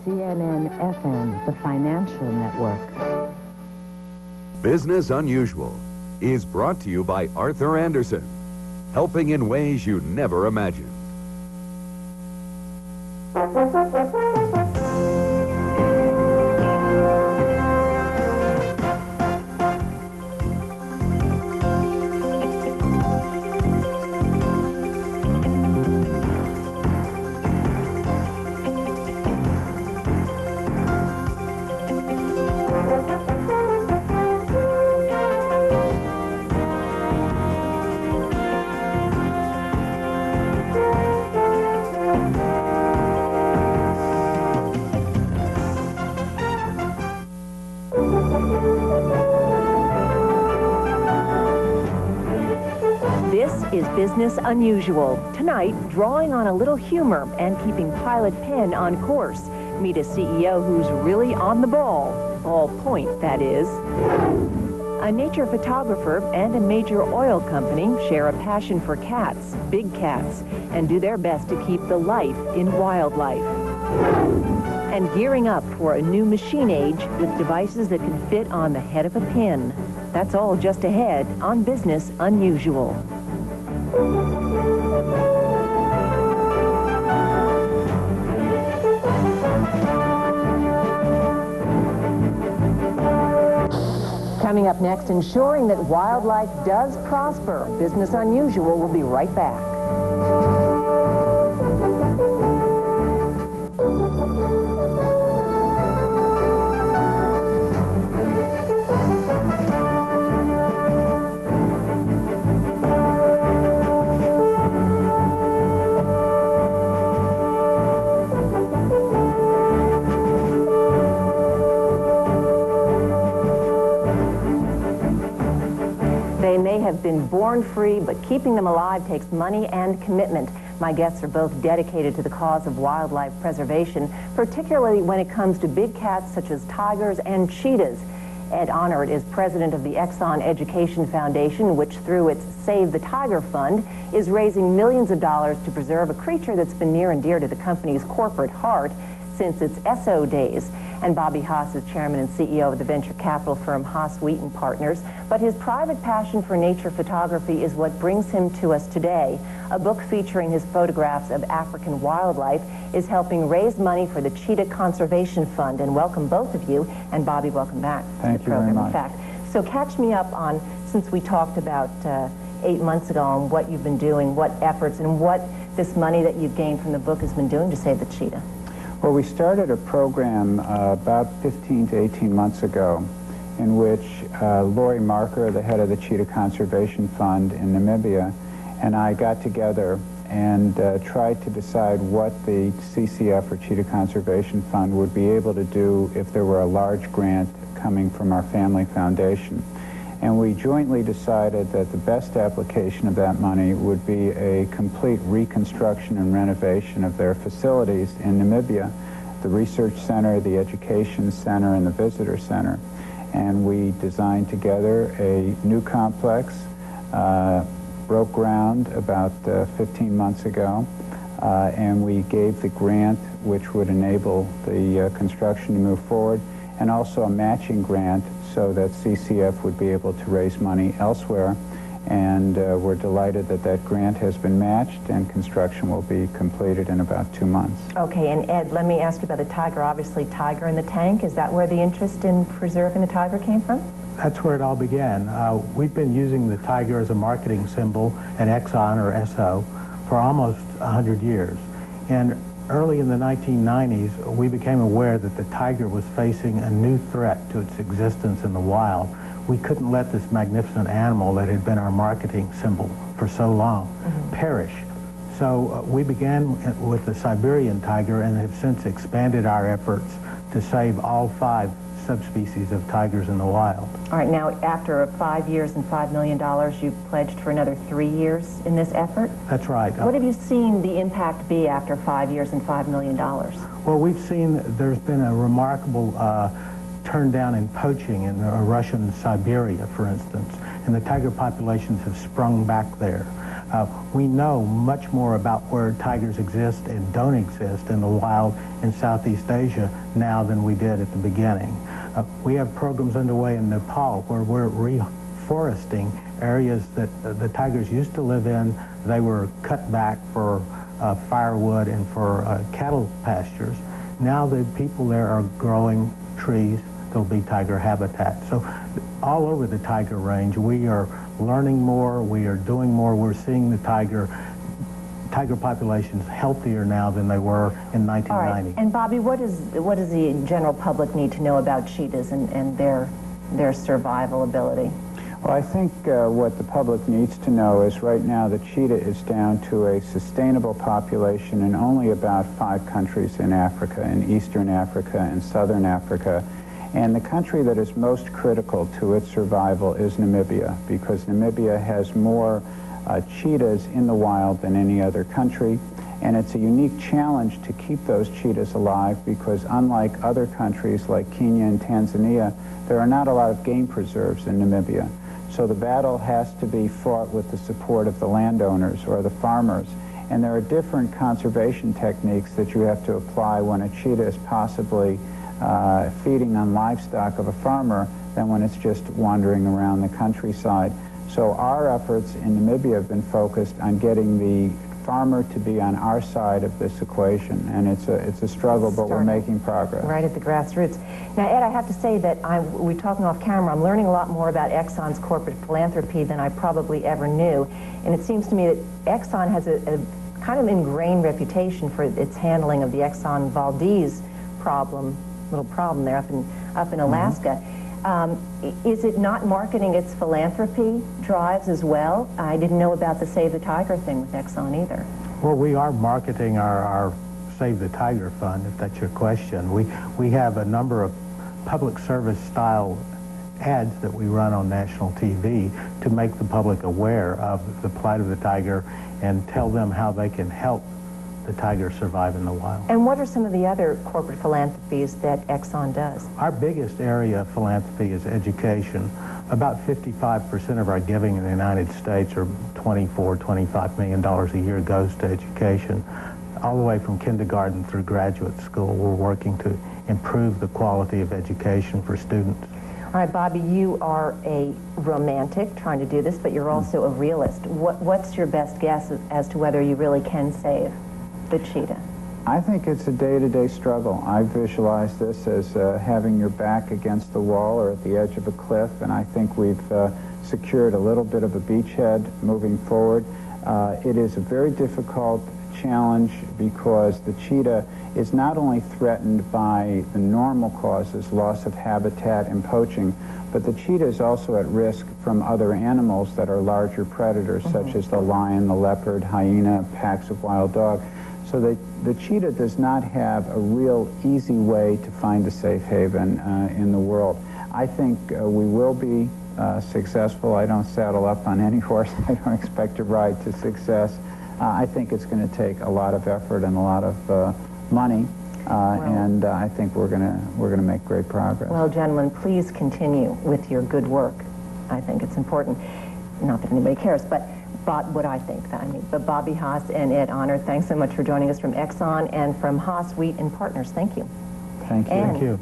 CNN-FM, the financial network. Business Unusual is brought to you by Arthur Andersen, helping in ways you never imagined. This is Business Unusual. Tonight, drawing on a little humor and keeping Pilot Penn on course. Meet a CEO who's really on the ball point, that is. A nature photographer and a major oil company share a passion for cats, big cats, and do their best to keep the life in wildlife. And gearing up for a new machine age with devices that can fit on the head of a pin. That's all just ahead on Business Unusual. Coming up next, ensuring that wildlife does prosper. Business Unusual will be right back. They may have been born free, but keeping them alive takes money and commitment. My guests are both dedicated to the cause of wildlife preservation, particularly when it comes to big cats such as tigers and cheetahs. Ed Honored is president of the Exxon Education Foundation, which through its Save the Tiger Fund is raising millions of dollars to preserve a creature that's been near and dear to the company's corporate heart since its Esso days. And Bobby Haas is chairman and CEO of the venture capital firm Haas Wheaton Partners. But his private passion for nature photography is what brings him to us today. A book featuring his photographs of African wildlife is helping raise money for the Cheetah Conservation Fund. And welcome both of you. And Bobby, welcome back to the program. Very much. In fact, so catch me up on, since we talked about 8 months ago, on what you've been doing, what efforts, and what this money that you've gained from the book has been doing to save the cheetah. Well, we started a program about 15 to 18 months ago in which Lori Marker, the head of the Cheetah Conservation Fund in Namibia, and I got together and tried to decide what the CCF, or Cheetah Conservation Fund, would be able to do if there were a large grant coming from our family foundation. And we jointly decided that the best application of that money would be a complete reconstruction and renovation of their facilities in Namibia, the research center, the education center, and the visitor center. And we designed together a new complex, broke ground about 15 months ago, and we gave the grant which would enable the construction to move forward, and also a matching grant so that CCF would be able to raise money elsewhere. And we're delighted that that grant has been matched and construction will be completed in about 2 months. Okay, and Ed, let me ask you about the tiger. Obviously, tiger in the tank, is that where the interest in preserving the tiger came from? That's where it all began. We've been using the tiger as a marketing symbol at Exxon, or Esso, for almost 100 years. And early in the 1990s, we became aware that the tiger was facing a new threat to its existence in the wild. We couldn't let this magnificent animal that had been our marketing symbol for so long perish. So we began with the Siberian tiger and have since expanded our efforts to save all 5 subspecies of tigers in the wild. All right, now after 5 years and $5 million, you pledged for another 3 years in this effort? That's right. What have you seen the impact be after 5 years and $5 million? Well, we've seen there's been a remarkable turn down in poaching in Russian Siberia, for instance, and the tiger populations have sprung back there. We know much more about where tigers exist and don't exist in the wild in Southeast Asia now than we did at the beginning. We have programs underway in Nepal where we're reforesting areas that the tigers used to live in. They were cut back for firewood and for cattle pastures. Now the people there are growing trees that'll be tiger habitat. So all over the tiger range, we are learning more, we are doing more, we're seeing the tiger populations healthier now than they were in 1990. All right. And Bobby, what does the general public need to know about cheetahs and their survival ability? Well, I think what the public needs to know is right now the cheetah is down to a sustainable population in only about 5 countries in Africa, in Eastern Africa and Southern Africa. And the country that is most critical to its survival is Namibia, because Namibia has more cheetahs in the wild than any other country. And it's a unique challenge to keep those cheetahs alive because unlike other countries like Kenya and Tanzania, there are not a lot of game preserves in Namibia. So the battle has to be fought with the support of the landowners or the farmers. And there are different conservation techniques that you have to apply when a cheetah is possibly feeding on livestock of a farmer than when it's just wandering around the countryside. So our efforts in Namibia have been focused on getting the farmer to be on our side of this equation, and it's a struggle, but we're making progress. Right at the grassroots. Now, Ed, I have to say that we're talking off camera. I'm learning a lot more about Exxon's corporate philanthropy than I probably ever knew, and it seems to me that Exxon has a kind of ingrained reputation for its handling of the Exxon Valdez little problem there up in Alaska. Is it not marketing its philanthropy drives as well? I didn't know about the Save the Tiger thing with Exxon either. Well, we are marketing our Save the Tiger Fund, if that's your question. We have a number of public service style ads that we run on national TV to make the public aware of the plight of the tiger and tell them how they can help the tiger survive in the wild. And what are some of the other corporate philanthropies that Exxon does? Our biggest area of philanthropy is education. About 55% of our giving in the United States, or $25 million a year, goes to education. All the way from kindergarten through graduate school, we're working to improve the quality of education for students. All right, Bobby, you are a romantic trying to do this, but you're also a realist. What's your best guess as to whether you really can save the cheetah? I think it's a day-to-day struggle. I visualize this as having your back against the wall or at the edge of a cliff, and I think we've secured a little bit of a beachhead moving forward. It is a very difficult challenge because the cheetah is not only threatened by the normal causes, loss of habitat and poaching, but the cheetah is also at risk from other animals that are larger predators, such as the lion, the leopard, hyena, packs of wild dog. So the cheetah does not have a real easy way to find a safe haven in the world. I think we will be successful. I don't saddle up on any horse. I don't expect to ride to success. I think it's going to take a lot of effort and a lot of money, and I think we're gonna make great progress. Well, gentlemen, please continue with your good work. I think it's important. Not that anybody cares, but what I think. But Bobby Haas and Ed Honor, thanks so much for joining us from Exxon and from Haas Wheat and Partners. Thank you. Thank you. And Thank you.